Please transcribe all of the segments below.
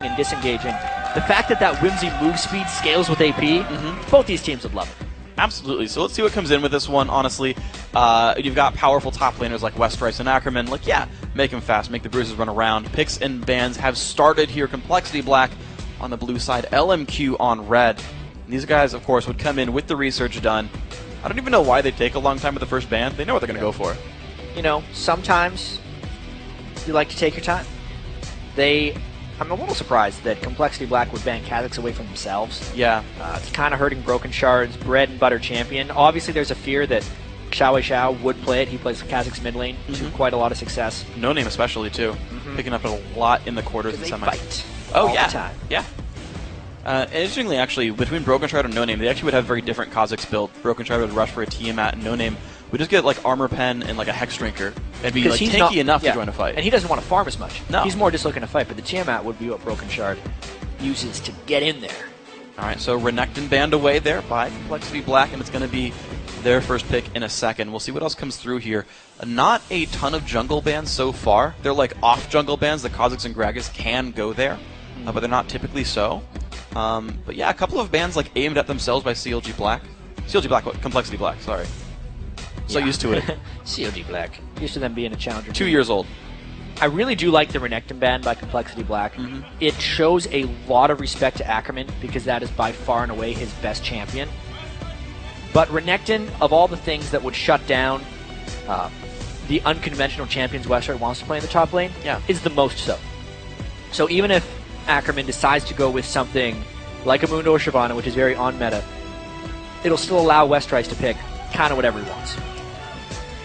and disengaging. The fact that that whimsy move speed scales with AP, both these teams would love it. Absolutely. So let's see what comes in with this one, honestly. You've got powerful top laners like Westrice and Ackerman. Like, yeah, make them fast, make the bruises run around. Picks and bans have started here. Complexity Black on the blue side, LMQ on red. And these guys, of course, would come in with the research done. I don't even know why they take a long time with the first ban. They know what they're going to go for. You know, sometimes you like to take your time. I'm a little surprised that Complexity Black would ban Kha'Zix away from themselves. Yeah. It's kind of hurting Broken Shard's bread and butter champion. Obviously, there's a fear that Xiao would play it. He plays Kha'Zix mid lane to quite a lot of success. No Name especially, too. Picking up a lot in the quarters and They semis. fight Oh, all yeah. the time. Yeah. Interestingly, actually, between Broken Shard and No Name, they actually would have very different Kha'Zix build. Broken Shard would rush for a Tiamat, and No Name would just get like Armor Pen and like a Hex Drinker. It'd be like tanky enough to join a fight. And he doesn't want to farm as much. No. He's more just looking to fight, but the Tiamat would be what Broken Shard uses to get in there. Alright, so Renekton banned away there by Complexity Black, and it's going to be their first pick in a second. We'll see what else comes through here. Not a ton of jungle bans so far. They're like off jungle bans. The Kha'Zix and Gragas can go there, but they're not typically so. But yeah, a couple of bans like aimed at themselves by CLG Black. CLG Black, what? Complexity Black, sorry. So used to it. CLG Black. Used to them being a challenger. 2 years old. I really do like the Renekton ban by Complexity Black. It shows a lot of respect to Ackerman because that is by far and away his best champion. But Renekton, of all the things that would shut down the unconventional champions Westrice wants to play in the top lane, is the most so. So even if Ackerman decides to go with something like a Mundo or Shyvana, which is very on-meta, it'll still allow Westrice to pick kind of whatever he wants.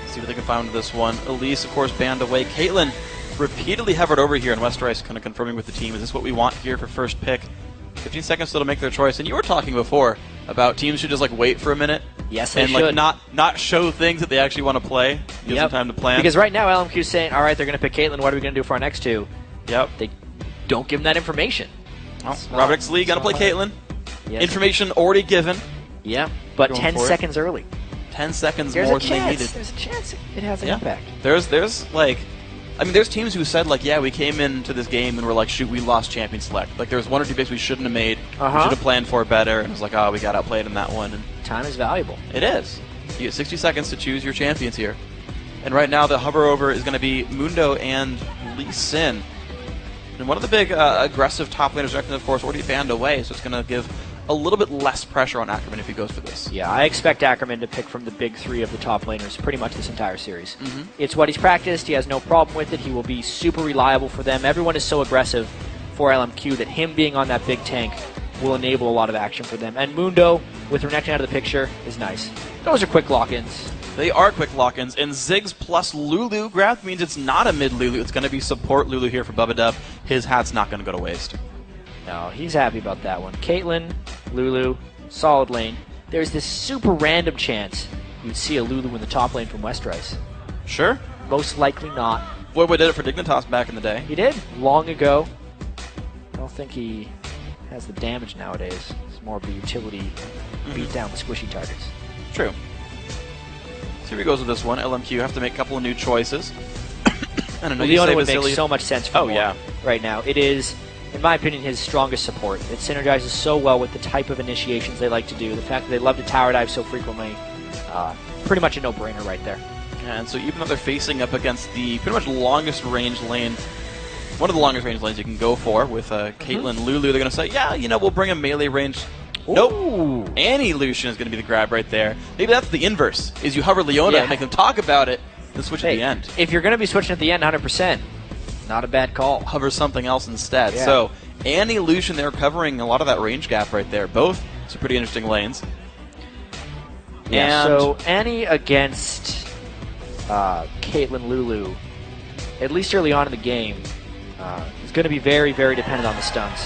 See what they can find with this one. Elise, of course, banned away. Caitlyn repeatedly hovered over here, and Westrice kind of confirming with the team, is this what we want here for first pick? 15 seconds still to make their choice. And you were talking before about teams should just like wait for a minute. Yes, they and should. like not show things that they actually want to play. Give them time to plan. Because right now LMQ's saying, all right, they're going to pick Caitlyn. What are we going to do for our next two? They don't give them that information. Oh, Robert X. Lee, going to play Caitlyn. Yes. Information already given. Yeah, but Going 10 seconds early. 10 seconds There's more a than chance. they needed. There's a chance it has an impact. There's like, I mean, there's teams who said like, yeah, we came into this game and we're like, shoot, we lost champion select. Like, there's one or two picks we shouldn't have made. We should have planned for better. And it was like, oh, we got outplayed in that one. And time is valuable. It is. You get 60 seconds to choose your champions here. And right now, the hover over is going to be Mundo and Lee Sin. And one of the big aggressive top laners, of course, already banned away, so it's going to give a little bit less pressure on Ackerman if he goes for this. Yeah, I expect Ackerman to pick from the big three of the top laners pretty much this entire series. It's what he's practiced. He has no problem with it. He will be super reliable for them. Everyone is so aggressive for LMQ that him being on that big tank will enable a lot of action for them. And Mundo, with Renekton out of the picture, is nice. Those are quick lock-ins. They are quick lock-ins, and Ziggs plus Lulu grab means it's not a mid Lulu. It's going to be support Lulu here for Bubba Dub. His hat's not going to go to waste. No, he's happy about that one. Caitlyn, Lulu, solid lane. There's this super random chance you'd see a Lulu in the top lane from Westrice. Sure. Most likely not. Boy did it for Dignitas back in the day. He did, long ago. I don't think he has the damage nowadays. It's more of a utility, beat down the squishy targets. True. See where he goes with this one. LMQ have to make a couple of new choices. I don't know. Leona would make so much sense for yeah. right now. It is, in my opinion, his strongest support. It synergizes so well with the type of initiations they like to do. The fact that they love to tower dive so frequently, pretty much a no-brainer right there. And so even though they're facing up against the pretty much longest range lane, one of the longest range lanes you can go for with Caitlyn Lulu, they're going to say, yeah, you know, we'll bring a melee range. Ooh. Nope. Annie Lucian is going to be the grab right there. Maybe that's the inverse, is you hover Leona and make them talk about it, then switch at the end. If you're going to be switching at the end 100%, not a bad call. Hover something else instead. Yeah. So Annie Lucian, they're covering a lot of that range gap right there. Both some pretty interesting lanes. Yeah, and so Annie against Caitlyn Lulu, at least early on in the game, is going to be very, very dependent on the stuns.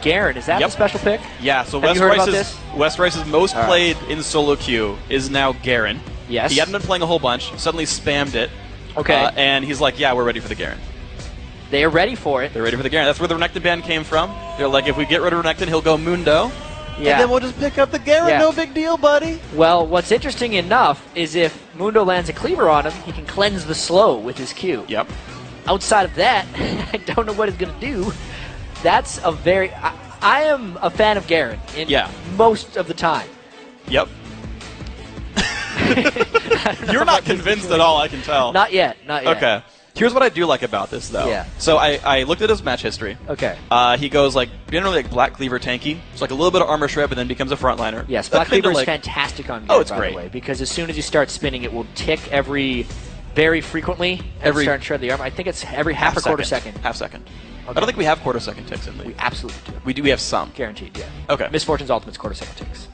Garen, is that the special pick? Yeah, so Westrice's most played in solo queue is now Garen. Yes. He hadn't been playing a whole bunch, suddenly spammed it. Okay. And he's like, yeah, we're ready for the Garen. They are ready for it. They're ready for the Garen. That's where the Renekton ban came from. They're like, if we get rid of Renekton, he'll go Mundo. Yeah. And then we'll just pick up the Garen. No big deal, buddy. Well, what's interesting enough is if Mundo lands a cleaver on him, he can cleanse the slow with his Q. Yep. Outside of that, I don't know what he's going to do. That's a very... I am a fan of Garen in most of the time. Yep. You're not convinced at all, I can tell. Not yet. Not yet. Okay. Here's what I do like about this, though. Yeah. So I looked at his match history. Okay. He goes, like, generally, like, Black Cleaver tanky. It's like a little bit of armor shred, but then becomes a frontliner. Yes, Black Cleaver is fantastic on Garen, by the way, because as soon as you start spinning, it will tick very frequently and start to shred the armor. I think it's every half or quarter second. Half second. Okay. I don't think we have quarter second ticks in the... We absolutely do. We have some. Guaranteed, yeah. Okay. Miss Fortune's Ultimate's quarter second ticks.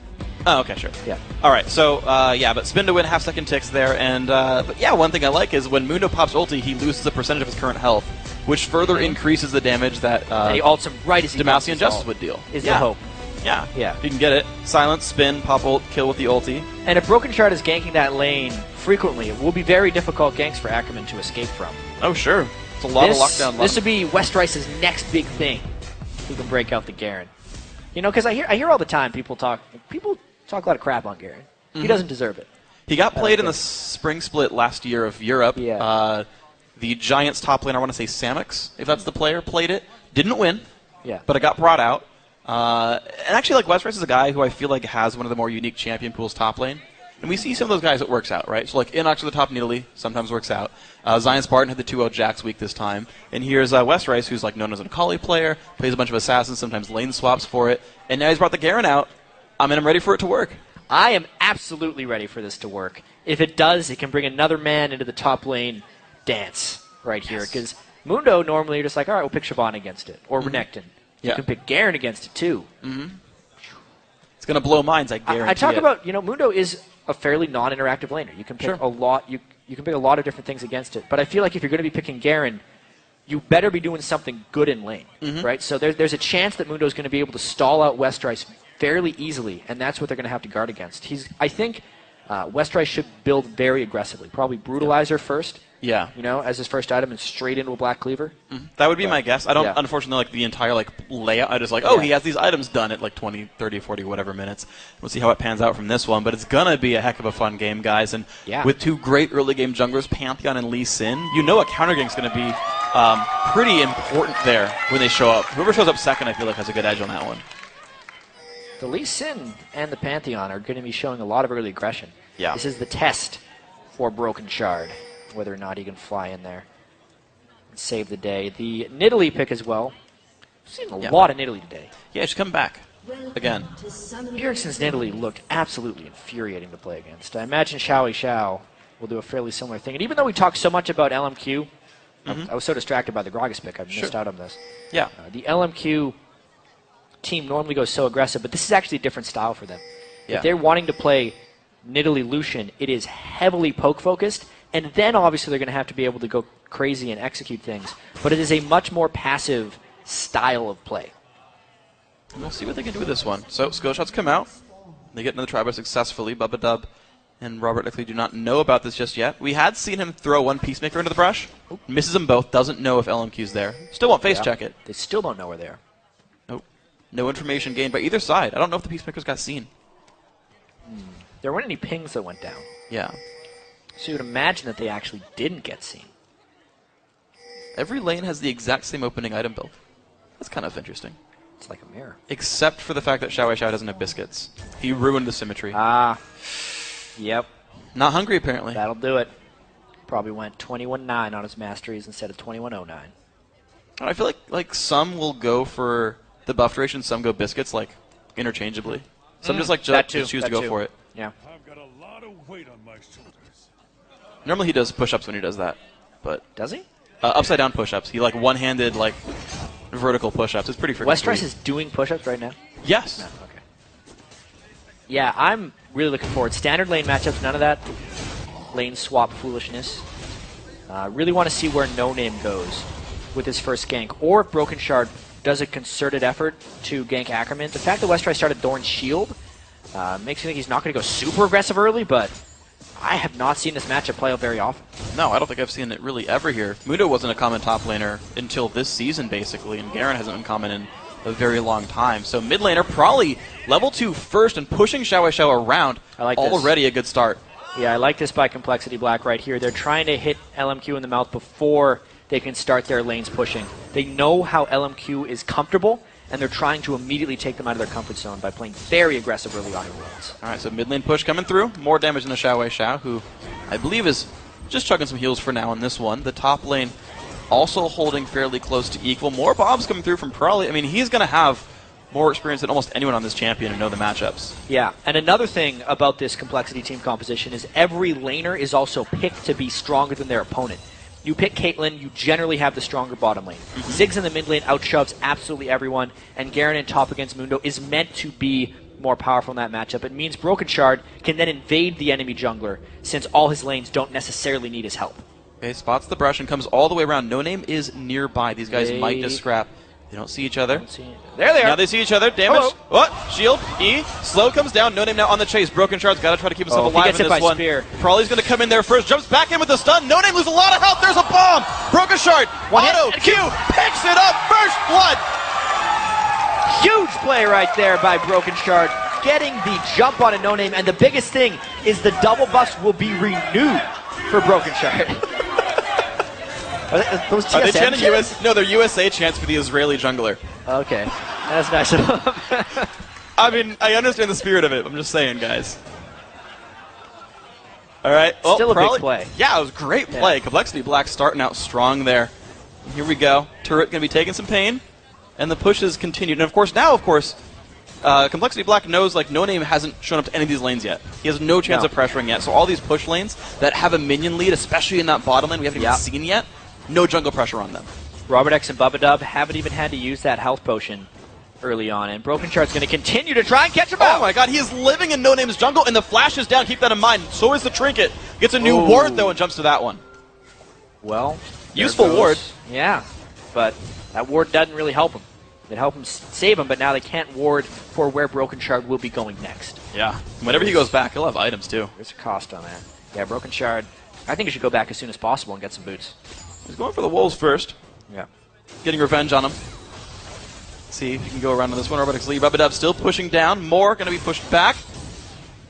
Oh, okay, sure. Yeah. All right, so, but spin to win, half second ticks there. And, but yeah, one thing I like is when Mundo pops ulti, he loses a percentage of his current health, which further increases the damage that he ults him right as he Demacian Justice would deal. Is the hope. Yeah. Yeah. You can get it. Silence, spin, pop ult, kill with the ulti. And if Broken Shard is ganking that lane frequently, it will be very difficult ganks for Ackerman to escape from. Oh, sure. It's a lot of lockdown. This would be Westrice's next big thing. Who can break out the Garen. You know, because I hear all the time people talk a lot of crap on Garen. He doesn't deserve it. He got played in the spring split last year of Europe. Yeah. The Giants top lane, I want to say Samix, if that's the player, played it. Didn't win. Yeah. But it got brought out. And actually, like, Westrice is a guy who I feel like has one of the more unique champion pools top lane. And we see some of those guys it works out, right? So, like, Inox to the top in Italy sometimes works out. Zion Spartan had the 2-0 Jax week this time. And here's Westrice, who's, like, known as an Akali player, plays a bunch of assassins, sometimes lane swaps for it. And now he's brought the Garen out. I'm ready for it to work. I am absolutely ready for this to work. If it does, it can bring another man into the top lane dance right here. Because Mundo, normally you're just like, all right, we'll pick Shyvana against it. Or Renekton. You can pick Garen against it, too. It's going to blow minds, I guarantee I talk about, Mundo is a fairly non-interactive laner. You can pick a lot. You can pick a lot of different things against it. But I feel like if you're going to be picking Garen, you better be doing something good in lane, right? So there's a chance that Mundo is going to be able to stall out Westrice fairly easily, and that's what they're going to have to guard against. I think Westrice should build very aggressively. Probably Brutalizer first. Yeah. As his first item, and straight into a Black Cleaver. That would be my guess. I don't, unfortunately, like the entire layout. I just he has these items done at 20, 30, 40, whatever minutes. We'll see how it pans out from this one, but it's going to be a heck of a fun game, guys. And with two great early game junglers, Pantheon and Lee Sin, a counter gank's going to be pretty important there when they show up. Whoever shows up second, I feel like, has a good edge on that one. The Lee Sin and the Pantheon are going to be showing a lot of early aggression. Yeah. This is the test for Broken Shard, whether or not he can fly in there and save the day. The Nidalee pick as well. We've seen a lot of Nidalee today. Yeah, she's come back again. Ericsson's Nidalee looked absolutely infuriating to play against. I imagine Xiao will do a fairly similar thing. And even though we talked so much about LMQ, I was so distracted by the Gragas pick, I missed out on this. Yeah. The LMQ team normally goes so aggressive, but this is actually a different style for them. If they're wanting to play Nidalee Lucian, it is heavily poke focused, and then obviously they're going to have to be able to go crazy and execute things. But it is a much more passive style of play. We'll see what they can do with this one. So skill shots come out. They get into the tribal successfully. Bubba Dub and Robert likely do not know about this just yet. We had seen him throw one Peacemaker into the brush. Misses them both. Doesn't know if LMQ's there. Still won't face check it. They still don't know where they are. Nope. No information gained by either side. I don't know if the Peacemakers got seen. There weren't any pings that went down. Yeah. So you would imagine that they actually didn't get seen. Every lane has the exact same opening item build. That's kind of interesting. It's like a mirror. Except for the fact that Xiao doesn't have biscuits. He ruined the symmetry. Yep. Not hungry, apparently. That'll do it. Probably went 21-9 on his masteries instead of 21-09. I feel like some will go for the buff duration, some go biscuits, interchangeably. Some just choose to go for it. Yeah. I've got a lot of weight on my shoulders. Normally he does push-ups when he does that, but does he? Upside down push-ups. He one-handed vertical push-ups. It's pretty freaking Westrice is doing push-ups right now? Yes. No, okay. Yeah, I'm really looking forward. Standard lane matchups, none of that lane swap foolishness. Really want to see where No Name goes with his first gank, or if Broken Shard does a concerted effort to gank Ackerman. The fact that Westrice started Thorn's Shield makes me think he's not going to go super aggressive early, but I have not seen this matchup play out very often. No, I don't think I've seen it really ever here. Mundo wasn't a common top laner until this season, basically, and Garen hasn't been common in a very long time. So mid laner probably level 2 first and pushing Xiao around. I like already this. A good start. Yeah, I like this by Complexity Black right here. They're trying to hit LMQ in the mouth before they can start their lanes pushing. They know how LMQ is comfortable, and they're trying to immediately take them out of their comfort zone by playing very aggressive early on in lanes. All right, so mid lane push coming through. More damage than the Xiao, who I believe is just chugging some heals for now in this one. The top lane also holding fairly close to equal. More Bobs coming through from Prawley. I mean, he's going to have more experience than almost anyone on this champion and know the matchups. Yeah, and another thing about this complexity team composition is every laner is also picked to be stronger than their opponent. You pick Caitlyn, you generally have the stronger bottom lane. Ziggs in the mid lane outshoves absolutely everyone, and Garen in top against Mundo is meant to be more powerful in that matchup. It means Broken Shard can then invade the enemy jungler, since all his lanes don't necessarily need his help. Okay, spots the brush and comes all the way around. No Name is nearby. These guys might just scrap. They don't see each other. There they are. Now they see each other. Damage. Hello. What? Shield. E. Slow comes down. No Name now on the chase. Broken Shard's got to try to keep himself alive in this one. Spear. Prawley's going to come in there first. Jumps back in with the stun. No Name loses a lot of health. There's a bomb. Broken Shard. Auto. Q. Picks it up. First blood. Huge play right there by Broken Shard. Getting the jump on a No Name. And the biggest thing is the double buffs will be renewed for Broken Shard. Are they chanting US? No, they're USA chants for the Israeli jungler. Okay. That's nice of them. I mean, I understand the spirit of it. I'm just saying, guys. All right. Oh, still a big play. Yeah, it was a great play. Yeah. Complexity Black starting out strong there. Here we go. Turret going to be taking some pain. And the pushes continued. And, of course, now, Complexity Black knows, like, No Name hasn't shown up to any of these lanes yet. He has no chance of pressuring yet. So all these push lanes that have a minion lead, especially in that bottom lane we haven't even seen yet, no jungle pressure on them. Robert X and Bubba Dub haven't even had to use that health potion early on, and Broken Shard's going to continue to try and catch him out. Oh my god, he is living in No Name's jungle, and the flash is down. Keep that in mind. So is the trinket. Gets a new ward, though, and jumps to that one. Well, useful ward. Yeah, but that ward doesn't really help him. It helped him save him, but now they can't ward for where Broken Shard will be going next. Yeah, whenever he goes back, he'll have items, too. There's a cost on that. Yeah, Broken Shard, I think he should go back as soon as possible and get some boots. He's going for the wolves first. Yeah. Getting revenge on him. Let's see if you can go around on this one. Robotics lead. Rubadub still pushing down. More going to be pushed back.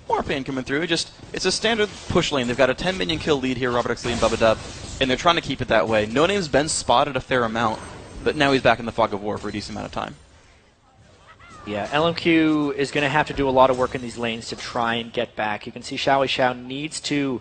More pain coming through. It's a standard push lane. They've got a 10 minion kill lead here, Robotics lead and Bubadub, and they're trying to keep it that way. No Name's been spotted a fair amount, but now he's back in the fog of war for a decent amount of time. Yeah, LMQ is going to have to do a lot of work in these lanes to try and get back. You can see Xiao needs to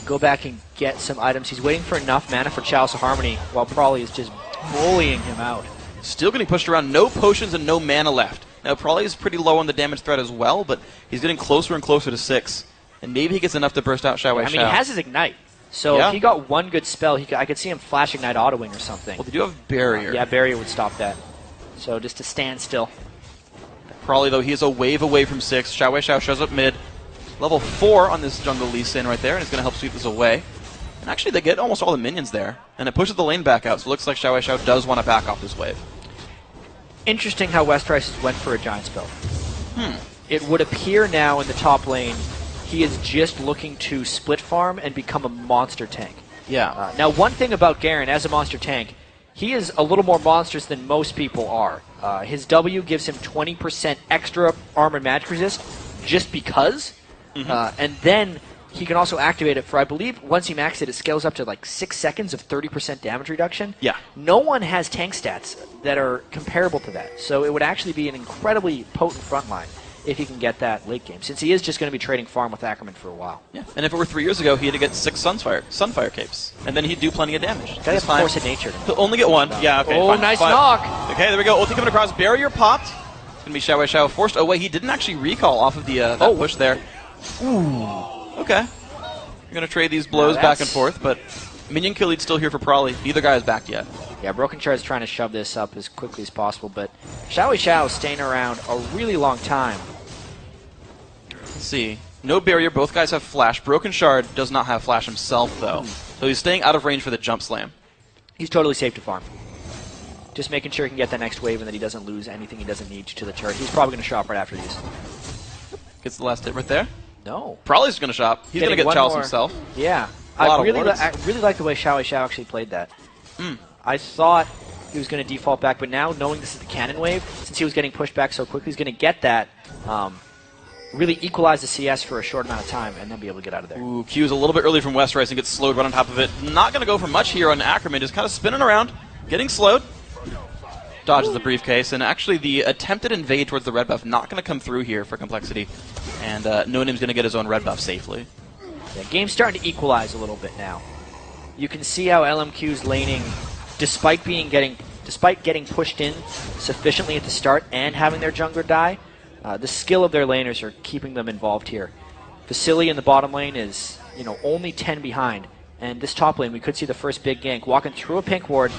go back and get some items. He's waiting for enough mana for Chalice of Harmony, while Prawley is just bullying him out. Still getting pushed around. No potions and no mana left. Now, Prawley is pretty low on the damage threat as well, but he's getting closer and closer to 6. And maybe he gets enough to burst out Xiao. I mean, he has his Ignite. So if he got one good spell, I could see him flash Ignite Auto-Wing or something. Well, they do have Barrier. Yeah, Barrier would stop that. So just to stand still. Prawley, though, he is a wave away from 6. Xiao shows up mid. Level 4 on this jungle Lee Sin right there, and it's going to help sweep this away. And actually, they get almost all the minions there, and it pushes the lane back out, so it looks like Xiao does want to back off this wave. Interesting how Westerice went for a giant spell. It would appear now in the top lane, he is just looking to split farm and become a monster tank. Yeah. Now, one thing about Garen as a monster tank, he is a little more monstrous than most people are. His W gives him 20% extra armor magic resist just because. And then he can also activate it for, I believe, once he maxes it, it scales up to like 6 seconds of 30% damage reduction. Yeah. No one has tank stats that are comparable to that. So it would actually be an incredibly potent frontline if he can get that late game, since he is just going to be trading farm with Ackerman for a while. Yeah. And if it were 3 years ago, he had to get 6 Sunfire capes, and then he'd do plenty of damage. Gotta have Force of Nature. He'll only get 1. Yeah, okay. Oh, fine, nice knock. Okay, there we go. Ulti coming across. Barrier popped. It's going to be Xiao forced away. He didn't actually recall off of the that push there. Ooh. Okay. You're going to trade these blows back and forth, but minion kill lead still here for Prawley. Neither guy is backed yet. Yeah, Broken Shard is trying to shove this up as quickly as possible, but Xiao is staying around a really long time. Let's see. No barrier. Both guys have flash. Broken Shard does not have flash himself, though. So he's staying out of range for the jump slam. He's totally safe to farm. Just making sure he can get that next wave and that he doesn't lose anything he doesn't need to the turret. He's probably going to shop right after these. Gets the last hit right there. No. Probably going to shop. He's going to get Chalice himself. Yeah. I really like the way Xiao actually played that. I thought he was going to default back, but now knowing this is the cannon wave, since he was getting pushed back so quickly, he's going to get that. really equalize the CS for a short amount of time and then be able to get out of there. Ooh, Q's a little bit early from Westrice and gets slowed right on top of it. Not going to go for much here on Ackerman, just kind of spinning around, getting slowed. Dodges the briefcase, and actually the attempted invade towards the red buff not going to come through here for Complexity, and No Name's going to get his own red buff safely. Yeah, game's starting to equalize a little bit now. You can see how LMQ's laning, despite getting pushed in sufficiently at the start and having their jungler die, the skill of their laners are keeping them involved here. Vasily in the bottom lane is, only 10 behind, and this top lane we could see the first big gank walking through a pink ward.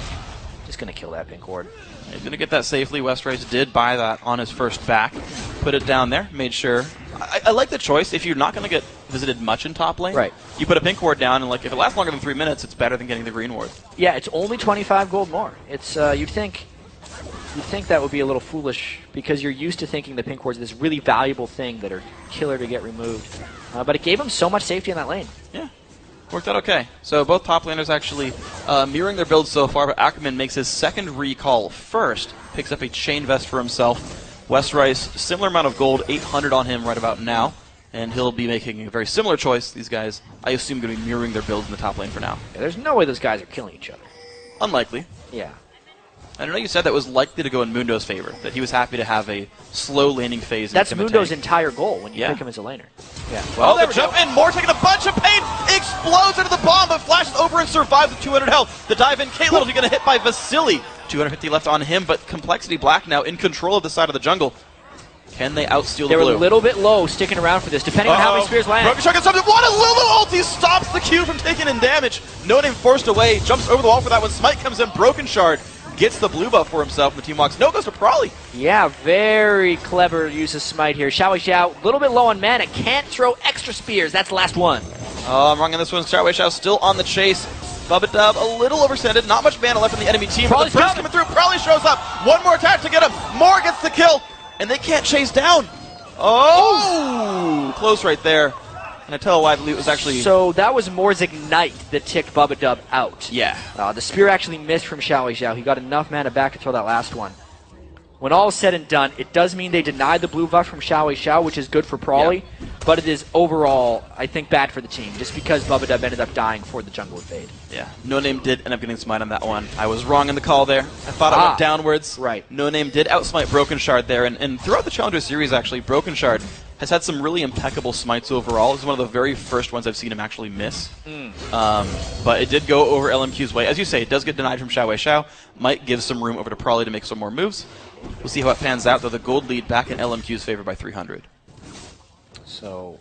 Just going to kill that pink ward. He's going to get that safely. Westrice did buy that on his first back. Put it down there, made sure. I like the choice. If you're not going to get visited much in top lane, right, you put a pink ward down, and if it lasts longer than 3 minutes, it's better than getting the green ward. Yeah, it's only 25 gold more. It's you'd think that would be a little foolish because you're used to thinking the pink ward's this really valuable thing that are killer to get removed. But it gave him so much safety in that lane. Yeah. Worked out okay. So both top laners actually mirroring their builds so far, but Ackerman makes his second recall first, picks up a chain vest for himself. Westrice, similar amount of gold, 800 on him right about now, and he'll be making a very similar choice. These guys, I assume, going to be mirroring their builds in the top lane for now. Yeah, there's no way those guys are killing each other. Unlikely. Yeah. I know you said that was likely to go in Mundo's favor, that he was happy to have a slow laning phase. That's Mundo's entire goal when you pick him as a laner. Yeah. Well, the jump in, Moore taking a bunch of pain, explodes into the bomb, but flashes over and survives with 200 health. The dive in, Caitlyn will be going to hit by Vasily. 250 left on him, but Complexity Black now in control of the side of the jungle. Can they outsteal the blue? They're a little bit low sticking around for this, depending on how many spears land. Broken Shard gets something. What a Lulu ulti stops the Q from taking in damage. No Name forced away, jumps over the wall for that one. Smite comes in, Broken Shard gets the blue buff for himself, and the team walks. No, goes to Prolly. Yeah, very clever use of Smite here. Xiao, a little bit low on mana, can't throw extra spears. That's the last one. Oh, I'm wrong on this one. Xiao still on the chase. Bubba Dub a little overextended. Not much mana left in the enemy team. Prolly's but the burst coming through. Prolly shows up. One more attack to get him. Moore gets the kill, and they can't chase down. Oh! Close right there. And I tell why it was actually... So that was Moore's Ignite that ticked Bubba Dub out. Yeah. The spear actually missed from Xiao. He got enough mana back to throw that last one. When all is said and done, it does mean they denied the blue buff from Xiao, which is good for Prolly, but it is overall, I think, bad for the team, just because Bubba Dub ended up dying for the jungle invade. Yeah. No Name did end up getting smite on that one. I was wrong in the call there. I thought it went downwards. Right. No Name did outsmite Broken Shard there, and throughout the Challenger series, actually, Broken Shard has had some really impeccable smites overall. This is one of the very first ones I've seen him actually miss. But it did go over LMQ's way. As you say, it does get denied from Xiao. Might give some room over to Prolly to make some more moves. We'll see how it pans out, though the gold lead back in LMQ's favor by 300. So,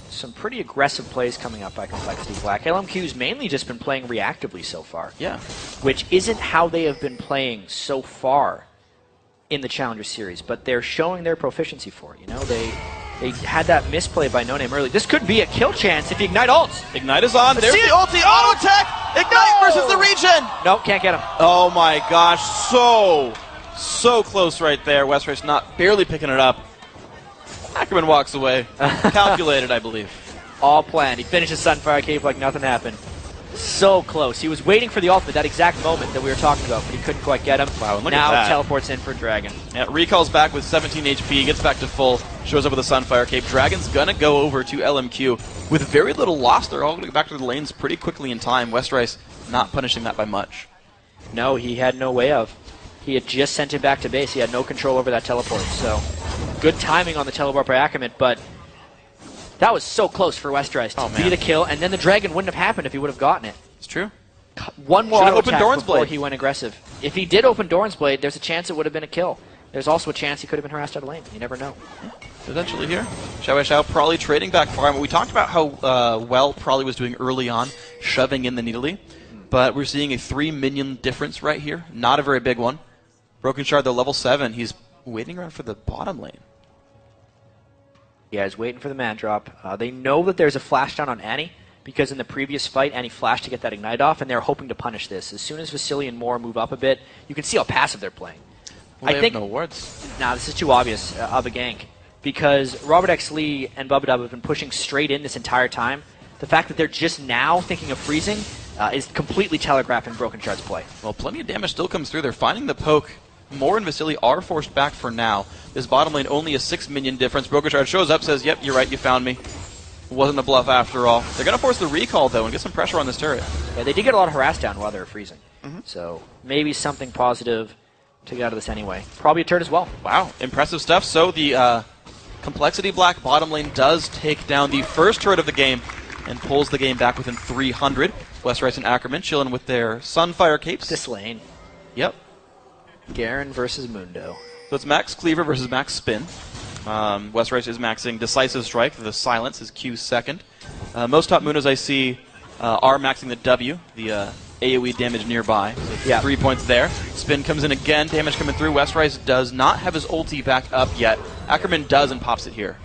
some pretty aggressive plays coming up by Complexity Black. LMQ's mainly just been playing reactively so far. Yeah. Which isn't how they have been playing so far in the Challenger Series, but they're showing their proficiency for it. They had that misplay by No Name early. This could be a kill chance if Ignite ults. Ignite is on. There's the ulti. Auto attack. Ignite versus the regen. Nope, can't get him. Oh my gosh. So close right there. Westrice not barely picking it up. Ackerman walks away. Calculated, I believe. All planned. He finishes Sunfire Cave like nothing happened. So close. He was waiting for the ultimate, that exact moment that we were talking about, but he couldn't quite get him. Wow, and look now at that. Teleports in for Dragon. Yeah, recalls back with 17 HP, gets back to full, shows up with a Sunfire Cape. Dragon's gonna go over to LMQ with very little loss. They're all gonna go back to the lanes pretty quickly in time. Westrice not punishing that by much. No, he had no way of. He had just sent him back to base. He had no control over that teleport. So, good timing on the teleport by Ackerman, but that was so close for Westrice to be the kill, and then the Dragon wouldn't have happened if he would have gotten it. It's true. One more auto attack Doran's before Blade. he went aggressive. If he did open Doran's Blade, there's a chance it would have been a kill. There's also a chance he could have been harassed out of lane. You never know. Potentially here. Xiao, Prolly trading back far. We talked about how well Prolly was doing early on, shoving in the Nidalee, but we're seeing a 3 minion difference right here. Not a very big one. Broken Shard, though, level 7. He's waiting around for the bottom lane. Yeah, he's waiting for the man drop. They know that there's a flash down on Annie, because in the previous fight, Annie flashed to get that Ignite off, and they're hoping to punish this. As soon as Vasily and Moore move up a bit, you can see how passive they're playing. Well, I think no wards. Nah, this is too obvious of a gank, because Robert X. Lee and Bubba Dub have been pushing straight in this entire time. The fact that they're just now thinking of freezing is completely telegraphing Broken Shard's play. Well, plenty of damage still comes through. They're finding the poke Mor and Vasily are forced back for now. This bottom lane only a 6 minion difference. Broken Shard shows up, says, yep, you're right, you found me. Wasn't a bluff after all. They're going to force the recall, though, and get some pressure on this turret. Yeah, they did get a lot of harass down while they were freezing. So maybe something positive to get out of this anyway. Probably a turret as well. Wow, impressive stuff. So the Complexity Black bottom lane does take down the first turret of the game and pulls the game back within 300. Westrice and Ackerman chilling with their Sunfire capes. This lane. Yep. Garen versus Mundo. So it's Max Cleaver versus Max Spin. Westrice is maxing Decisive Strike. The Silence is Q second. Most top Mundos I see are maxing the W, the AoE damage nearby. So 3 points there. Spin comes in again. Damage coming through. Westrice does not have his ulti back up yet. Ackerman does and pops it here.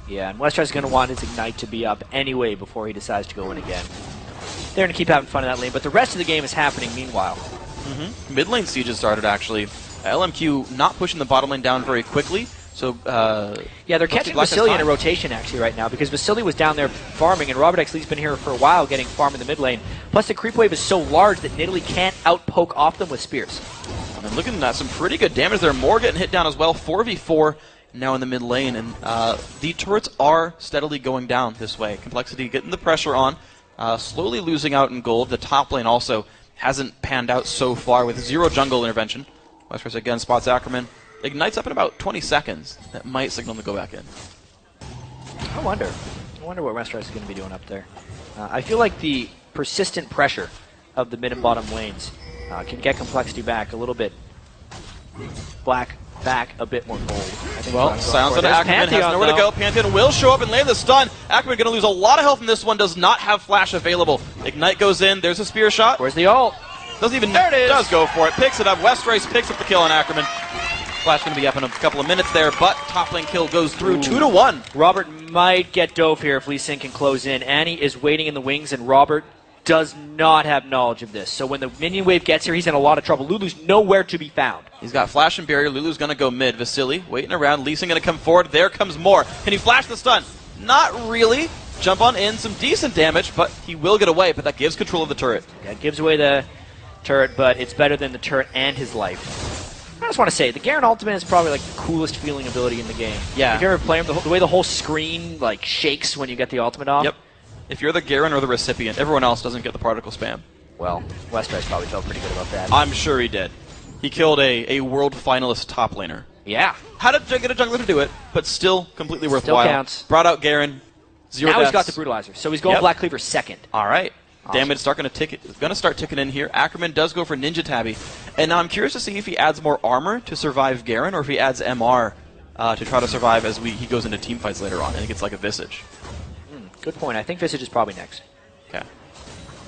Yeah, and Westrice is going to want his Ignite to be up anyway before he decides to go in again. They're going to keep having fun in that lane, but the rest of the game is happening meanwhile. Mid lane sieges started, actually. LMQ not pushing the bottom lane down very quickly. So, yeah, they're catching Vasily in a rotation actually right now because Vasily was down there farming, and Robert X. Lee's been here for a while getting farm in the mid lane. Plus, the creep wave is so large that Nidalee can't outpoke off them with spears. And looking at some pretty good damage there. Mor getting hit down as well. 4v4 now in the mid lane, and the turrets are steadily going down this way. Complexity getting the pressure on, slowly losing out in gold. The top lane also hasn't panned out so far with 0 jungle intervention. Westrice again spots Ackerman. Ignites up in about 20 seconds. That might signal him to go back in. I wonder what Westrice is going to be doing up there. I feel like the persistent pressure of the mid and bottom lanes can get Complexity back a little bit. Black back a bit more gold. I think well, silence on Ackerman, has nowhere to go. Pantheon will show up and land the stun. Ackerman going to lose a lot of health in this one, does not have flash available. Ignite goes in, there's a spear shot. Where's the ult? Doesn't even, there it is. Does go for it, picks it up. Westrice picks up the kill on Ackerman. Flash going to be up in a couple of minutes there, but top lane kill goes through 2-1. Robert might get dove here if Lee Sin can close in. Annie is waiting in the wings, and Robert does not have knowledge of this. So when the minion wave gets here, he's in a lot of trouble. Lulu's nowhere to be found. He's got flash and barrier. Lulu's going to go mid. Vasily waiting around. Lee Sin going to come forward. There comes Mor. Can he flash the stun? Not really. Jump on in. Some decent damage, but he will get away, but that gives control of the turret. Yeah, it gives away the turret, but it's better than the turret and his life. I just want to say, the Garen ultimate is probably like the coolest feeling ability in the game. Yeah. If you ever play him, the way the whole screen like shakes when you get the ultimate off. Yep. If you're the Garen or the recipient, everyone else doesn't get the particle spam. Well, Westrice probably felt pretty good about that. I'm sure he did. He killed a world finalist top laner. Yeah. How did get a jungler to do it, but still completely worthwhile. Still counts. Brought out Garen. 0 now deaths. He's got the brutalizer, so he's going Black Cleaver second. All right. Awesome. Damage going to start ticking in here. Ackerman does go for Ninja Tabby. And now I'm curious to see if he adds more armor to survive Garen or if he adds MR to try to survive as he goes into team fights later on and he gets like a Visage. Good point. I think Visage is probably next. Okay.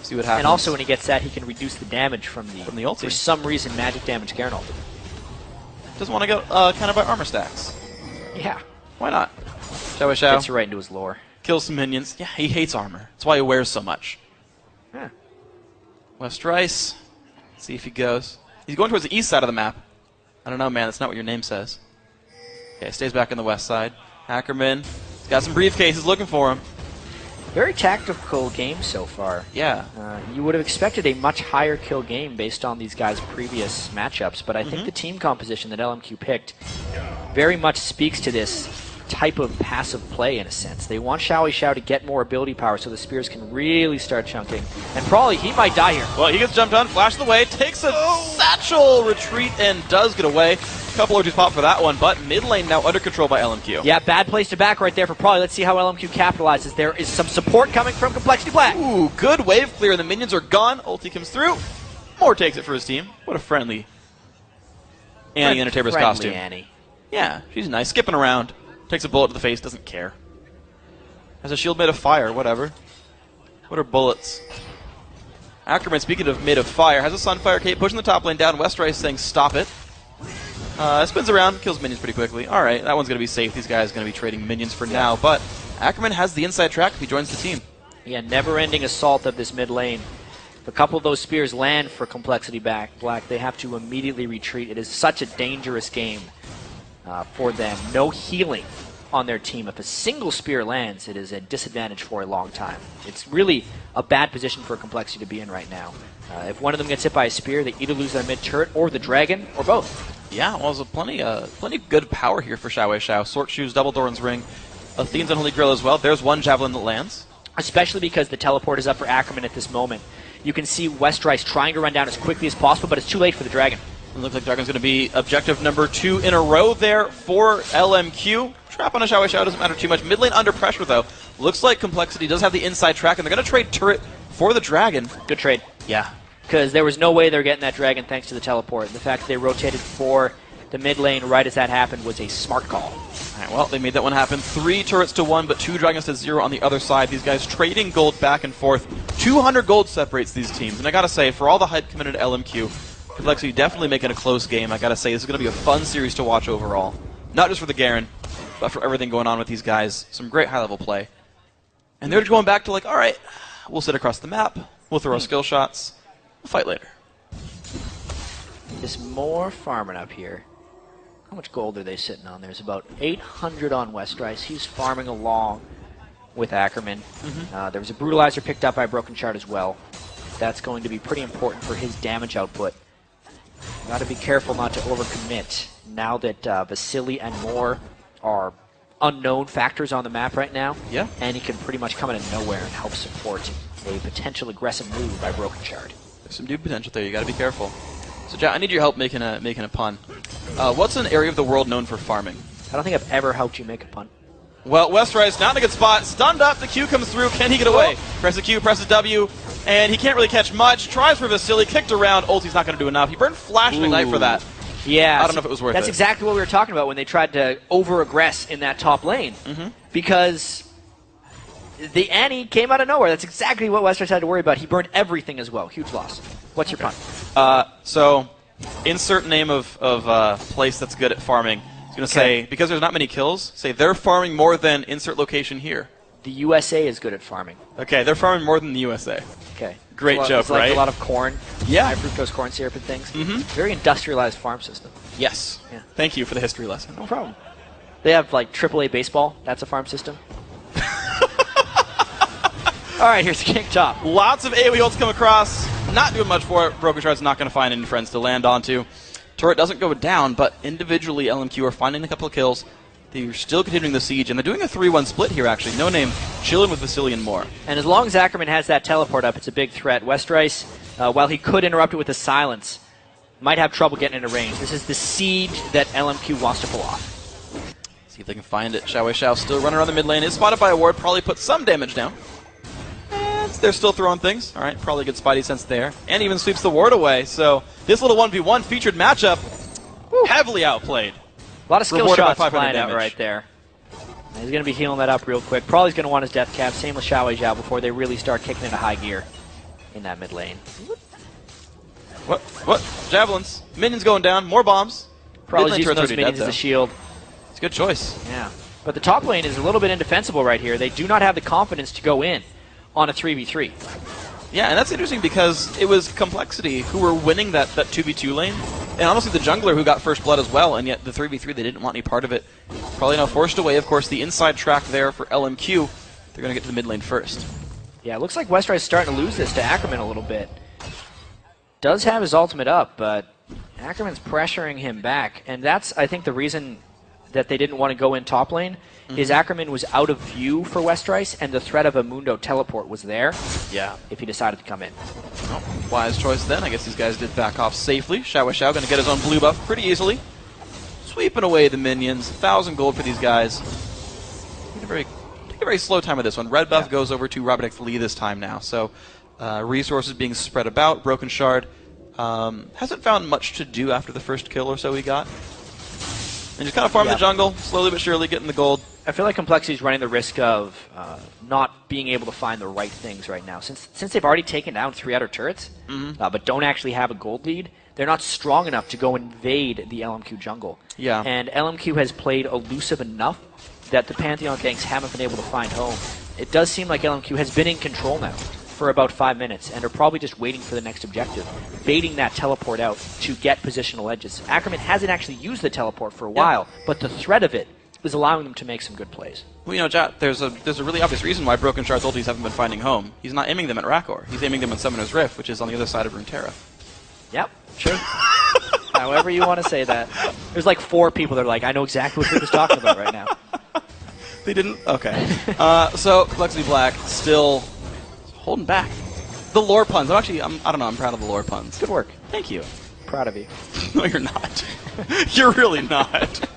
See what happens. And also when he gets that, he can reduce the damage from the ulti. For some reason, magic damage Garen ulti. Doesn't want to go kind of by armor stacks. Yeah. Why not? Shall? Gets right into his lore. Kills some minions. Yeah, he hates armor. That's why he wears so much. Yeah. Westrice. See if he goes. He's going towards the east side of the map. I don't know, man. That's not what your name says. Okay, stays back on the west side. Ackerman. He's got some briefcases looking for him. Very tactical game so far. Yeah. You would have expected a much higher kill game based on these guys' previous matchups, but I think the team composition that LMQ picked very much speaks to this type of passive play in a sense. They want Xiao to get more ability power so the spears can really start chunking. And probably he might die here. Well, he gets jumped on, flashes away, takes a satchel retreat, and does get away. A couple OGs pop for that one, but mid lane now under control by LMQ. Yeah, bad place to back right there for Probably. Let's see how LMQ capitalizes. There is some support coming from Complexity Black. Ooh, good wave clear. The minions are gone. Ulti comes through. Mor takes it for his team. What a friendly Annie Entertainers costume. Annie. Yeah, she's nice. Skipping around. Takes a bullet to the face, doesn't care. Has a shield made of fire, whatever. What are bullets? Ackerman, speaking of made of fire, has a Sunfire cape, pushing the top lane down. Westrice saying stop it. Spins around, kills minions pretty quickly. Alright, that one's going to be safe. These guys are going to be trading minions for now, but Ackerman has the inside track if he joins the team. Yeah, never-ending assault of this mid lane. If a couple of those spears land for Complexity Black, they have to immediately retreat. It is such a dangerous game for them. No healing on their team. If a single spear lands, it is a disadvantage for a long time. It's really a bad position for Complexity to be in right now. If one of them gets hit by a spear, they either lose their mid turret or the dragon, or both. Yeah, well, there's plenty good power here for Xiao. Sword Shoes, Double Doran's Ring, Athene's Unholy Grill as well. There's one Javelin that lands. Especially because the teleport is up for Ackerman at this moment. You can see Westrice trying to run down as quickly as possible, but it's too late for the Dragon. It looks like Dragon's going to be objective number 2 in a row there for LMQ. Trap on a Xiao doesn't matter too much. Mid lane under pressure, though. Looks like Complexity does have the inside track, and they're going to trade turret for the Dragon. Good trade. Yeah. Because there was no way they're getting that Dragon thanks to the teleport. The fact that they rotated for the mid lane right as that happened was a smart call. All right, well, they made that one happen. 3 turrets to 1, but 2 Dragons to 0 on the other side. These guys trading gold back and forth. 200 gold separates these teams. And I got to say, for all the hype committed to LMQ, Complexity definitely making a close game. I got to say, this is going to be a fun series to watch overall. Not just for the Garen, but for everything going on with these guys. Some great high-level play. And they're going back to like, all right, we'll sit across the map. We'll throw our skill shots. We'll fight later. Just more farming up here. How much gold are they sitting on? There's about 800 on Westrice. He's farming along with Ackerman. There was a Brutalizer picked up by Broken Shard as well. That's going to be pretty important for his damage output. Got to be careful not to overcommit now that Vasily and Moore are unknown factors on the map right now. Yeah. And he can pretty much come out of nowhere and help support a potential aggressive move by Broken Shard. There's some dude potential there. You got to be careful. So, Jack, I need your help making a pun. What's an area of the world known for farming? I don't think I've ever helped you make a pun. Well, Westrice, not in a good spot. Stunned up. The Q comes through. Can he get away? Presses Q, presses W, and he can't really catch much. Tries for Vasily. Kicked around. Ulti's not going to do enough. He burned Flash and Ignite for that. Yeah. I don't know if it was worth it. That's exactly what we were talking about when they tried to over-aggress in that top lane. Because the Annie came out of nowhere. That's exactly what Westrice had to worry about. He burned everything as well. Huge loss. What's your pun? So, insert name of place that's good at farming. I was going to say, because there's not many kills, say they're farming more than insert location here. The USA is good at farming. Okay, they're farming more than the USA. Okay. Great joke, it's like right? a lot of corn, Yeah. high fructose corn syrup and things. Very industrialized farm system. Yes. Yeah. Thank you for the history lesson. No problem. They have like AAA baseball. That's a farm system. All right, here's the king top. Lots of AoE ults come across. Not doing much for it. Broken Shard's not going to find any friends to land onto. Turret doesn't go down, but individually LMQ are finding a couple of kills. They're still continuing the siege, and they're doing a 3-1 split here, actually. No name, chilling with Vasily and Moore. And as long as Ackerman has that teleport up, it's a big threat. Westrice, while he could interrupt it with a silence, might have trouble getting into range. This is the siege that LMQ wants to pull off. See if they can find it. Xiao still running around the mid lane. Is spotted by a ward, probably put some damage down. And they're still throwing things. All right, probably good Spidey sense there. And even sweeps the ward away. So this little 1v1 featured matchup, heavily outplayed. A lot of skill Rewarded by shots 500 flying out damage. right there. And he's going to be healing that up real quick. Probably going to want his death cap. Same with Xiao Zhao before they really start kicking into high gear in that mid lane. What? Javelins. Minions going down. More bombs. Probably Mid lane using turret's those already minions dead, as a shield. It's a good choice. Yeah. But the top lane is a little bit indefensible right here. They do not have the confidence to go in on a 3v3. Yeah, and that's interesting because it was Complexity who were winning that 2v2 lane. And honestly, the jungler who got first blood as well, and yet the 3v3, they didn't want any part of it. Probably now forced away, of course, the inside track there for LMQ. They're going to get to the mid lane first. Yeah, it looks like Westrice is starting to lose this to Ackerman a little bit. Does have his ultimate up, but Ackerman's pressuring him back. And that's, I think, the reason that they didn't want to go in top lane, is Ackerman was out of view for Westrice, and the threat of a Mundo teleport was there. Yeah. If he decided to come in. Well, wise choice then. I guess these guys did back off safely. Xiao going to get his own blue buff pretty easily. Sweeping away the minions. 1,000 gold for these guys. Take a very slow time with this one. Red buff goes over to Robert X. Lee this time now. So resources being spread about. Broken Shard hasn't found much to do after the first kill or so he got. And just kind of farm the jungle, slowly but surely getting the gold. I feel like Complexity is running the risk of not being able to find the right things right now. Since they've already taken down 3 outer turrets, but don't actually have a gold lead, they're not strong enough to go invade the LMQ jungle. Yeah. And LMQ has played elusive enough that the Pantheon ganks haven't been able to find home. It does seem like LMQ has been in control now for about 5 minutes, and are probably just waiting for the next objective, baiting that teleport out to get positional edges. Ackerman hasn't actually used the teleport for a while, but the threat of it is allowing them to make some good plays. Well, you know, Jat, there's a really obvious reason why Broken Shard's ultis haven't been finding home. He's not aiming them at Rakor. He's aiming them at Summoner's Rift, which is on the other side of Runeterra. Yep, sure. however you want to say that. There's like 4 people that are like, I know exactly what Luke is talking about right now. They didn't? Okay. So, Complexity Black still holding back. The lore puns. I don't know, I'm proud of the lore puns. Good work. Thank you. Proud of you. No, you're not. You're really not.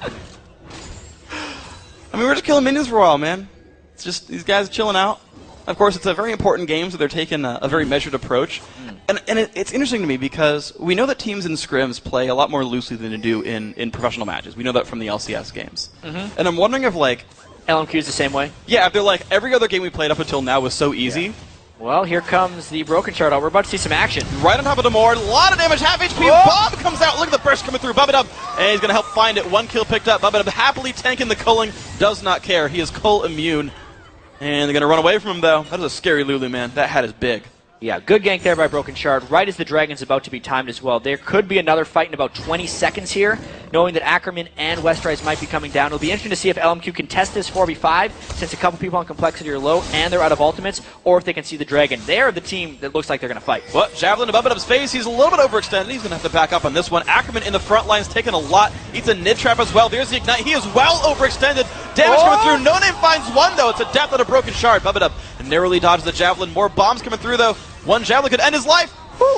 I mean, we're just killing minions for a while, man. It's just these guys chilling out. Of course, it's a very important game, so they're taking a very measured approach. And it's interesting to me because we know that teams in scrims play a lot more loosely than they do in professional matches. We know that from the LCS games. And I'm wondering if, like... LMQ is the same way? Yeah, if they're like, every other game we played up until now was so easy. Yeah. Well, here comes the broken shard. We're about to see some action. Right on top of the Demore, a lot of damage, half HP. Whoa. Bomb comes out. Look at the burst coming through. Bubba and he's going to help find it. 1 kill picked up. Bubba happily tanking the culling. Does not care. He is cull immune. And they're going to run away from him, though. That is a scary Lulu, man. That hat is big. Yeah, good gank there by Broken Shard, right as the Dragon's about to be timed as well. There could be another fight in about 20 seconds here, knowing that Ackerman and Westrise might be coming down. It'll be interesting to see if LMQ can test this 4v5, since a couple people on Complexity are low and they're out of ultimates, or if they can see the Dragon. They're the team that looks like they're going to fight. Well, Javelin above Bubba face. He's a little bit overextended. He's going to have to back up on this one. Ackerman in the front line's taking a lot. Eats a nid trap as well. There's the Ignite. He is well overextended. Damage coming through. No Name finds one, though. It's a death on a Broken Shard. Bubba narrowly dodges the Javelin. More bombs coming through, though. One Javelin could end his life. Woo.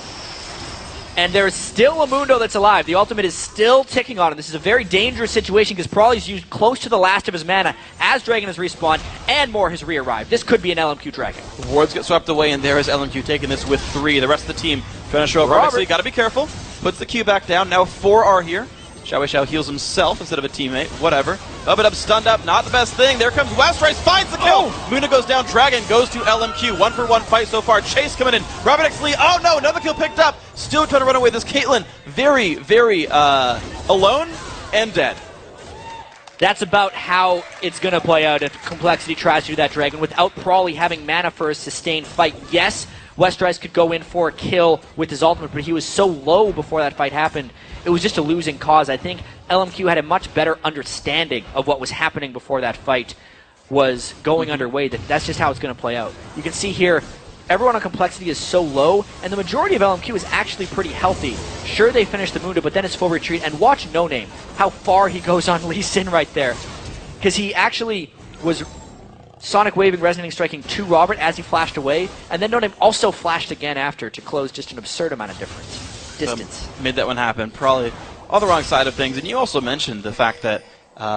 And there's still a Mundo that's alive. The ultimate is still ticking on him. This is a very dangerous situation because Prawley's used close to the last of his mana as Dragon has respawned and more has re-arrived. This could be an LMQ Dragon. Wards get swept away, and there is LMQ taking this with 3. The rest of the team trying to show up. Obviously, got to be careful. Puts the Q back down. Now 4 are here. Xiao heals himself instead of a teammate. Whatever. Up, stunned up. Not the best thing. There comes Westrise. Finds the kill. Muna goes down. Dragon goes to LMQ. 1-for-1 fight so far. Chase coming in. Robert X. Lee. Oh, no. Another kill picked up. Still trying to run away. This Caitlyn very, very alone and dead. That's about how it's going to play out if Complexity tries to do that Dragon without Prawley having mana for a sustained fight. Yes, Westrise could go in for a kill with his ultimate, but he was so low before that fight happened. It was just a losing cause. I think LMQ had a much better understanding of what was happening before that fight was going underway. That's just how it's going to play out. You can see here, everyone on Complexity is so low, and the majority of LMQ is actually pretty healthy. Sure, they finished the Mundo, but then it's full retreat. And watch No Name, how far he goes on Lee Sin right there. Because he actually was Sonic Waving, Resonating Striking to Robert as he flashed away, and then No Name also flashed again after to close just an absurd amount of distance. Made that one happen. Probably on the wrong side of things. And you also mentioned the fact that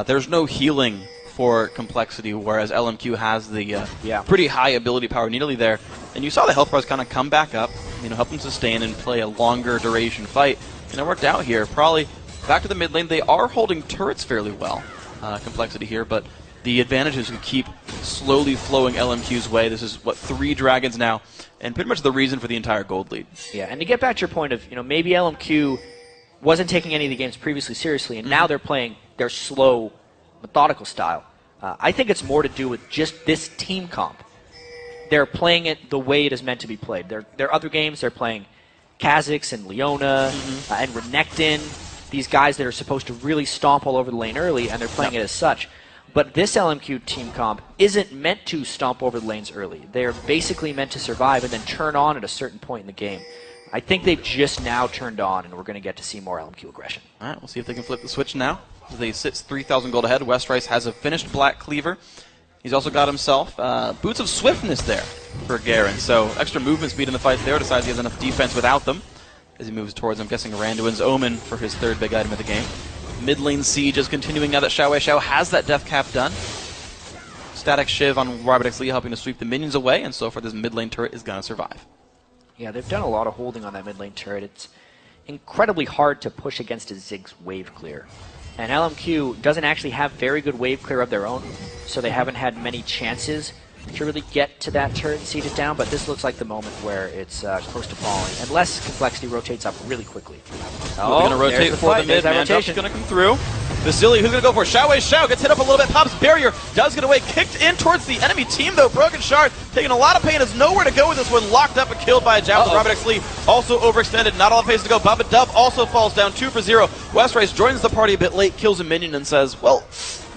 there's no healing for Complexity, whereas LMQ has the pretty high ability power nearly there. And you saw the health bars kind of come back up, help them sustain and play a longer duration fight. And it worked out here. Probably back to the mid lane. They are holding turrets fairly well, Complexity here, but the advantage is to keep slowly flowing LMQ's way. This is, 3 dragons now, and pretty much the reason for the entire gold lead. Yeah, and to get back to your point of, maybe LMQ wasn't taking any of the games previously seriously, and now they're playing their slow, methodical style. I think it's more to do with just this team comp. They're playing it the way it is meant to be played. Their other games, they're playing Kha'Zix and Leona and Renekton, these guys that are supposed to really stomp all over the lane early, and they're playing it as such. But this LMQ team comp isn't meant to stomp over the lanes early. They're basically meant to survive and then turn on at a certain point in the game. I think they've just now turned on, and we're going to get to see more LMQ aggression. All right, we'll see if they can flip the switch now. They sit 3,000 gold ahead. Westrise has a finished Black Cleaver. He's also got himself Boots of Swiftness there for Garen. So extra movement speed in the fight there. Decides he has enough defense without them as he moves towards, I'm guessing, Randuin's Omen for his 3rd big item of the game. Mid lane siege is continuing now that Xiao has that death cap done. Static Shiv on Robert X. Lee helping to sweep the minions away, and so far this mid lane turret is going to survive. Yeah, they've done a lot of holding on that mid lane turret. It's incredibly hard to push against a Ziggs wave clear. And LMQ doesn't actually have very good wave clear of their own, so they haven't had many chances to really get to that turret and siege it down, but this looks like the moment where it's close to falling, unless Complexity rotates up really quickly. They're going to rotate for the mid, man. Jump's going to come through. Vasily, who's going to go for it? Xiao gets hit up a little bit, pops barrier, does get away, kicked in towards the enemy team, though. Broken Shard taking a lot of pain, has nowhere to go with this one, locked up and killed by a Javelin. Robert X. Lee also overextended, not all places to go. Bubba Dub also falls down 2-for-0. Westrise joins the party a bit late, kills a minion, and says, well,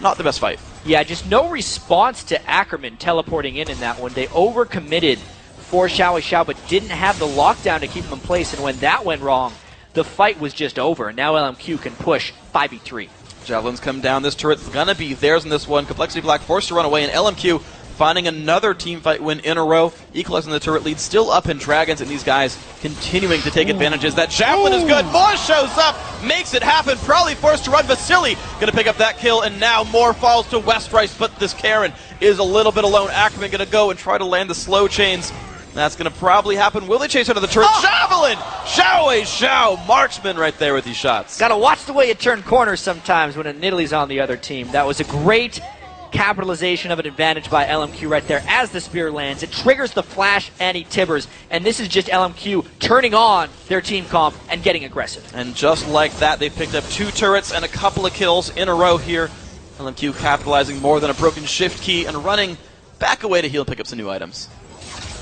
not the best fight. Yeah, just no response to Ackerman teleporting in that one. They overcommitted for Xiao, but didn't have the lockdown to keep him in place, and when that went wrong, the fight was just over, and now LMQ can push 5v3. Javelins come down. This turret's going to be theirs in this one. Complexity Black forced to run away, and LMQ finding another team fight win in a row, equalizing the turret lead, still up in Dragons, and these guys continuing to take advantages. That Javelin is good. Moore shows up, makes it happen, probably forced to run. Vasily going to pick up that kill, and now Moore falls to Westrice, but this Karen is a little bit alone. Ackerman going to go and try to land the slow chains. That's going to probably happen. Will they chase out of the turret? Javelin! Xiao Marksman right there with these shots. Got to watch the way you turn corners sometimes when a Nidalee on the other team. That was a great capitalization of an advantage by LMQ right there. As the spear lands, it triggers the flash anti-Tibbers, and this is just LMQ turning on their team comp and getting aggressive. And just like that, they picked up 2 turrets and a couple of kills in a row here. LMQ capitalizing more than a broken shift key and running back away to heal and pick up some new items.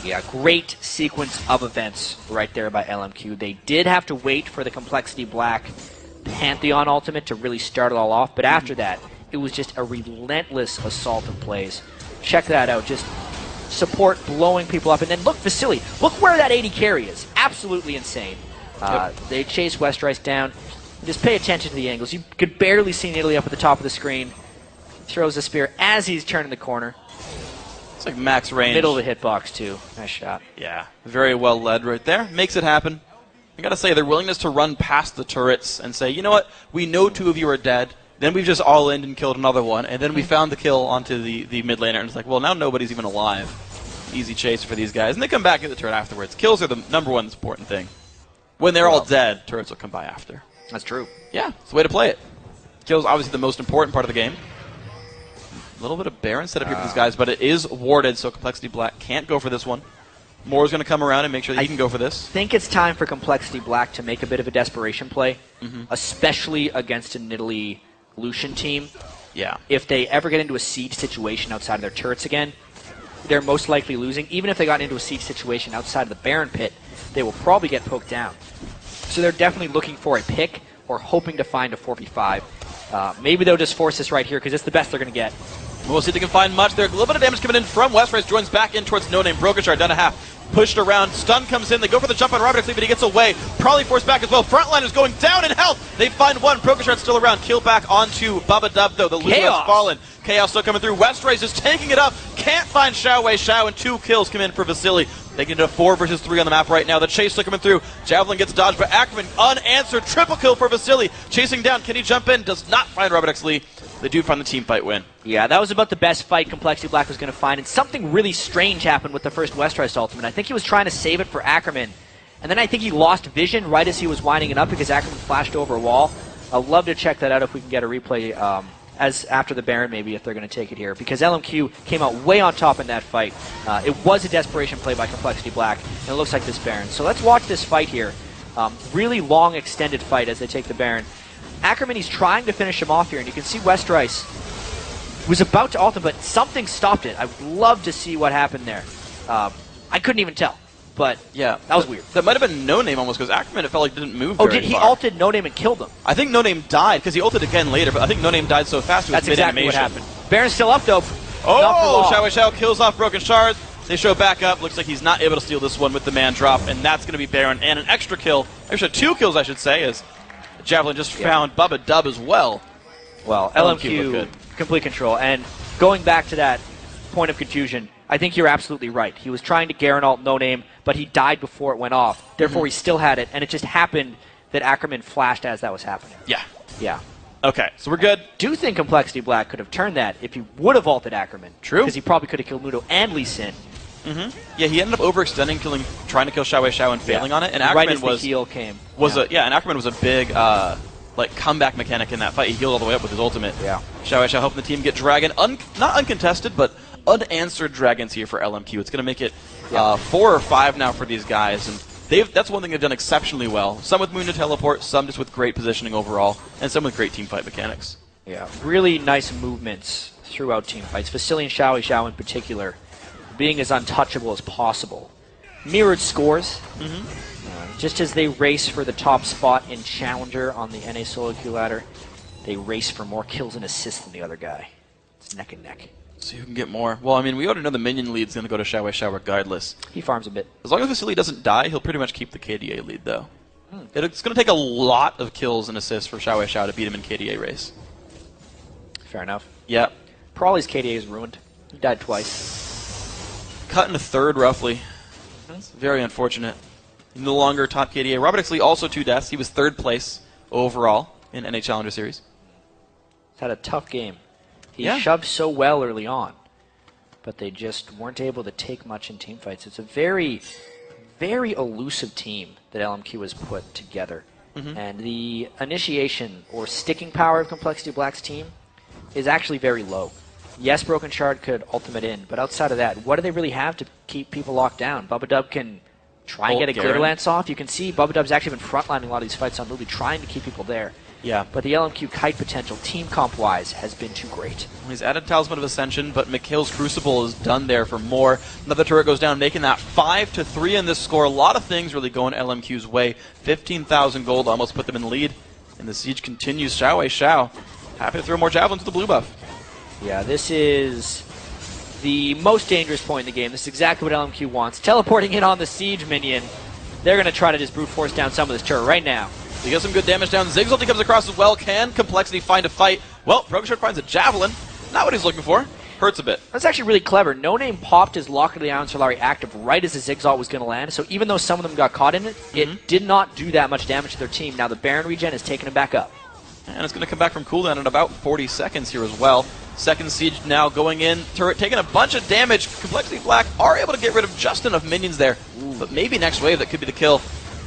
Yeah, great sequence of events right there by LMQ. They did have to wait for the Complexity Black Pantheon ultimate to really start it all off, but after that, it was just a relentless assault of plays. Check that out. Just support blowing people up. And then look, Vasily. Look where that 80 carry is. Absolutely insane. They chase Westrice down. Just pay attention to the angles. You could barely see Nidalee up at the top of the screen. Throws a spear as he's turning the corner. It's like max range. Middle of the hitbox, too. Nice shot. Yeah, very well led right there. Makes it happen. I gotta say, their willingness to run past the turrets and say, you know what, we know 2 of you are dead. Then we've just all in and killed another one, and then we found the kill onto the mid laner, and it's like, well, now nobody's even alive. Easy chase for these guys. And they come back at the turret afterwards. Kills are the number one important thing. When they're all dead, turrets will come by after. That's true. Yeah, it's the way to play it. Kills obviously the most important part of the game. A little bit of Baron set up here for these guys, but it is warded, so Complexity Black can't go for this one. Moore's going to come around and make sure that he can go for this. I think it's time for Complexity Black to make a bit of a desperation play, especially against a Nidalee Lucian team. Yeah. If they ever get into a siege situation outside of their turrets again, they're most likely losing. Even if they got into a siege situation outside of the Baron pit, they will probably get poked down. So they're definitely looking for a pick or hoping to find a 4v5. Maybe they'll just force this right here because it's the best they're going to get. We'll see if they can find much. There's a little bit of damage coming in from Westrice. Joins back in towards No Name. Broken Shard down a half. Pushed around. Stun comes in. They go for the jump on Robert, but he gets away. Probably forced back as well. Frontliners going down in health. They find one. Broken Shard still around. Kill back onto Bubba Dub, though. The Lulu has fallen. Chaos still coming through. Westrice is taking it up. Can't find Xiao, and 2 kills come in for Vasily. They get into 4 versus 3 on the map right now. The chase still coming through. Javelin gets dodged, but Ackerman unanswered. Triple kill for Vasily. Chasing down. Can he jump in? Does not find Robert X. Lee. They do find the team fight win. Yeah, that was about the best fight Complexity Black was going to find, and something really strange happened with the first Westrice ultimate. I think he was trying to save it for Ackerman, and then I think he lost vision right as he was winding it up because Ackerman flashed over a wall. I'd love to check that out if we can get a replay as after the Baron, maybe, if they're going to take it here, because LMQ came out way on top in that fight. It was a desperation play by Complexity Black, and it looks like this Baron. So let's watch this fight here. Really long, extended fight as they take the Baron. Ackerman, he's trying to finish him off here, and you can see Westrice was about to ult him, but something stopped it. I would love to see what happened there. I couldn't even tell, but yeah, that was weird. That might have been No Name almost, because Ackerman, it felt like didn't move very did he far. ulted No Name and killed him? I think No Name died, because he ulted again later, but I think No Name died so fast it was That's exactly what mid-animation. happened. Baron's still up, though. Oh, Xiao kills off Broken Shard. They show back up. Looks like he's not able to steal this one with the man drop, and that's going to be Baron. And an extra kill, actually 2 kills, I should say, as Javelin just found Bubba Dub as well. Well, LMQ complete control. And going back to that point of confusion, I think you're absolutely right. He was trying to Garen ult No Name, but he died before it went off. Therefore, he still had it, and it just happened that Ackerman flashed as that was happening. Yeah. Yeah. Okay, so we're good. Do think Complexity Black could have turned that if he would have ulted Ackerman. True. Because he probably could have killed Mudo and Lee Sin. Yeah, he ended up overextending, trying to kill Xiao and failing on it. And Ackerman right as the heal came. And Ackerman was a big comeback mechanic in that fight. He healed all the way up with his ultimate. Yeah. Xiao helping the team get Dragon, not uncontested, but unanswered Dragons here for LMQ. It's going to make it 4 or 5 now for these guys, and that's one thing they've done exceptionally well. Some with Moon to teleport, some just with great positioning overall, and some with great team fight mechanics. Yeah, really nice movements throughout team fights. Vasily and Xiao in particular, being as untouchable as possible. Mirrored scores, just as they race for the top spot in Challenger on the NA solo queue ladder, they race for more kills and assists than the other guy. It's neck and neck. So you can get more. Well, I mean, we already know the minion lead's going to go to Xiao regardless. He farms a bit. As long as Vasily doesn't die, he'll pretty much keep the KDA lead, though. It's going to take a lot of kills and assists for Xiao Xiao to beat him in KDA race. Fair enough. Yeah. Prawley's KDA is ruined. He died twice. Cut into third, roughly. That's very unfortunate. No longer top KDA. Robert X. Lee also 2 deaths. He was 3rd place overall in NA Challenger Series. He's had a tough game. He Yeah. shoved so well early on, but they just weren't able to take much in team fights. It's a very, very elusive team that LMQ has put together. And the initiation or sticking power of Complexity Black's team is actually very low. Yes, Broken Shard could ultimate in, but outside of that, what do they really have to keep people locked down? Bubba Dub can try and get a Glitter Lance off. You can see Bubba Dub's actually been frontlining a lot of these fights on Ruby, trying to keep people there. Yeah. But the LMQ kite potential, team comp-wise, has been too great. He's added Talisman of Ascension, but McHale's Crucible is done there for more. Another turret goes down, making that 5-3 in this score. A lot of things really going LMQ's way. 15,000 gold almost put them in the lead. And the siege continues. Xiao Xiao happy to throw more javelins to the blue buff. Yeah, this is the most dangerous point in the game. This is exactly what LMQ wants. Teleporting in on the siege minion. They're going to try to just brute force down some of this turret right now. He gets some good damage down. Ziggs ulti comes across as well. Can Complexity find a fight? Well, Brokenshard finds a javelin. Not what he's looking for. Hurts a bit. That's actually really clever. No Name popped his Locker of the Iron Solari active right as the Ziggs ult was going to land. So even though some of them got caught in it, it did not do that much damage to their team. Now the Baron regen is taking him back up. And it's going to come back from cooldown in about 40 seconds here as well. Second siege now going in. Turret taking a bunch of damage. Complexity Black are able to get rid of just enough minions there. But maybe next wave that could be the kill.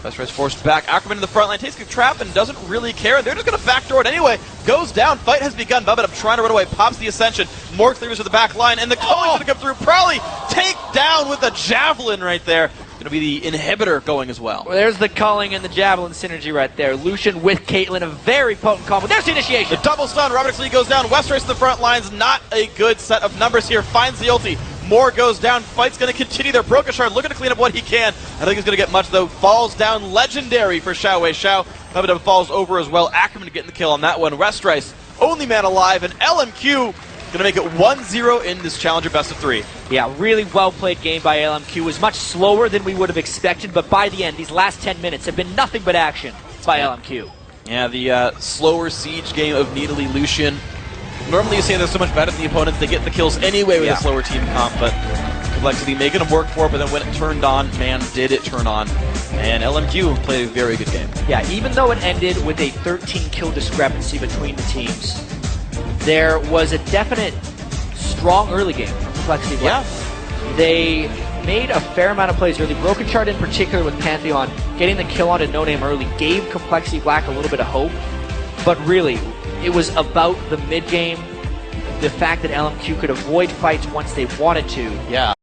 Vesper's forced back. Ackerman in the front line takes a trap and doesn't really care. They're just going to backdoor it anyway. Goes down. Fight has begun. Bubba Dub trying to run away. Pops the Ascension. More cleavers to the back line. And the Culling going to come through. Probably take down with a javelin right there. Going to be the inhibitor going as well. Well, there's the Culling and the Javelin synergy right there. Lucian with Caitlyn, a very potent combo. There's the initiation. The double stun. Robert X. Lee goes down. Westrace to the front lines. Not a good set of numbers here. Finds the ulti. Moore goes down. Fight's going to continue there. Broken Shard looking to clean up what he can. I think he's going to get much, though. Falls down. Legendary for Xiao Xiao. Bubba Dub falls over as well. Ackerman getting the kill on that one. Westrace, only man alive. And LMQ going to make it 1-0 in this Challenger best of 3. Yeah, really well-played game by LMQ. It was much slower than we would have expected, but by the end, these last 10 minutes have been nothing but action by LMQ. Yeah, the slower siege game of Nidalee Lucian. Normally you say they're so much better than the opponents, they get the kills anyway with a slower team comp, but Complexity making them work for it, but then when it turned on, man, did it turn on. And LMQ played a very good game. Yeah, even though it ended with a 13-kill discrepancy between the teams, there was a definite strong early game from Complexity Black. Yeah. They made a fair amount of plays early. Broken Shard in particular with Pantheon, getting the kill onto No Name early, gave Complexity Black a little bit of hope. But really, it was about the mid-game, the fact that LMQ could avoid fights once they wanted to. Yeah.